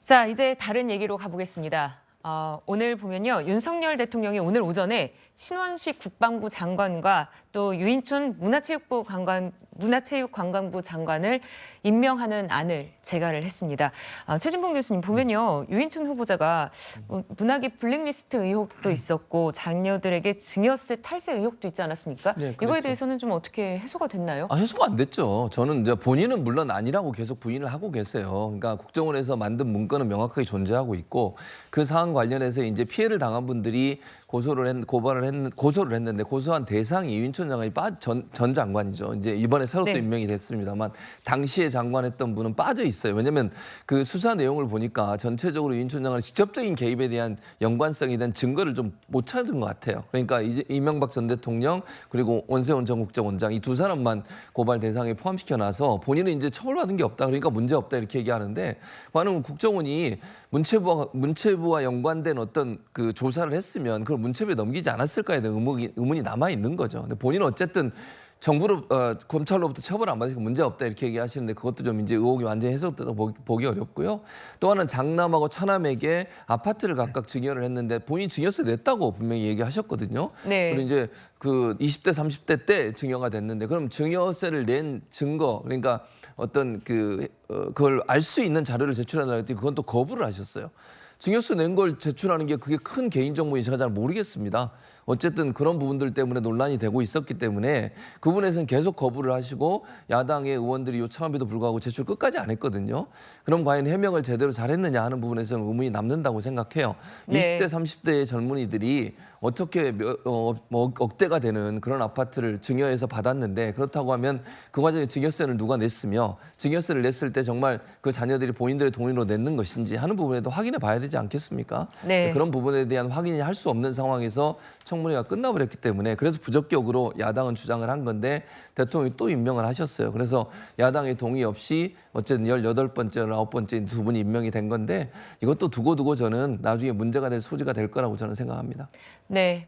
자, 이제 다른 얘기로 가보겠습니다. 오늘 보면요. 윤석열 대통령이 오늘 오전에 신원식 국방부 장관과 또 유인촌 문화체육관광부 장관을 임명하는 안을 제가를 했습니다. 최진봉 교수님 보면요. 유인촌 후보자가 문학의 블랙리스트 의혹도 있었고 자녀들에게 증여세 탈세 의혹도 있지 않았습니까? 네, 이거에 그렇죠. 대해서는 좀 어떻게 해소가 됐나요? 해소가 안 됐죠. 저는 이제 본인은 물론 아니라고 계속 부인을 하고 계세요. 그러니까 국정원에서 만든 문건은 명확하게 존재하고 있고 그 사안 관련해서 이제 피해를 당한 분들이 고소를 했는데 고소한 대상이 유인촌 장관이 전 장관이죠. 이제 이번에 새로 또 네. 임명이 됐습니다만 당시에 장관했던 분은 빠져 있어요. 왜냐하면 그 수사 내용을 보니까 전체적으로 유인촌 장관의 직접적인 개입에 대한 연관성에 대한 증거를 좀 못 찾은 것 같아요. 그러니까 이제 이명박 전 대통령 그리고 원세훈 전 국정원장 이 두 사람만 고발 대상에 포함시켜놔서 본인은 이제 처벌받은 게 없다. 그러니까 문제 없다 이렇게 얘기하는데 반면 국정원이 문체부와 연관된 어떤 그 조사를 했으면 그걸 문체부에 넘기지 않았을까에 대한 의문이 남아 있는 거죠. 근데 본인은 어쨌든 정부로 검찰로부터 처벌 안 받으니까 문제 없다 이렇게 얘기하시는데 그것도 좀 이제 의혹이 완전히 해소됐다고 보기 어렵고요. 또 하나는 장남하고 차남에게 아파트를 각각 증여를 했는데 본인 증여세 냈다고 분명히 얘기하셨거든요. 네. 그리고 이제 그 20대 30대 때 증여가 됐는데 그럼 증여세를 낸 증거 그러니까 어떤 그걸 알 수 있는 자료를 제출하려고 했더니 그건 또 거부를 하셨어요. 증여세 낸 걸 제출하는 게 그게 큰 개인정보인지 제가 잘 모르겠습니다. 어쨌든 그런 부분들 때문에 논란이 되고 있었기 때문에 그 부분에서는 계속 거부를 하시고 야당의 의원들이 요청함에도 불구하고 제출 끝까지 안 했거든요. 그럼 과연 해명을 제대로 잘했느냐 하는 부분에서는 의문이 남는다고 생각해요. 네. 20대, 30대의 젊은이들이 어떻게 억대가 되는 그런 아파트를 증여해서 받았는데 그렇다고 하면 그 과정에 증여세를 누가 냈으며 증여세를 냈을 때 정말 그 자녀들이 본인들의 돈으로 냈는 것인지 하는 부분에도 확인해 봐야 되지 않겠습니까? 네. 그런 부분에 대한 확인이 할 수 없는 상황에서 청문회가 끝나버렸기 때문에 그래서 부적격으로 야당은 주장을 한 건데 대통령이 또 임명을 하셨어요. 그래서 야당의 동의 없이 어쨌든 18번째, 19번째 두 분이 임명이 된 건데 이것도 두고 저는 나중에 문제가 될 소지가 될 거라고 저는 생각합니다. 네.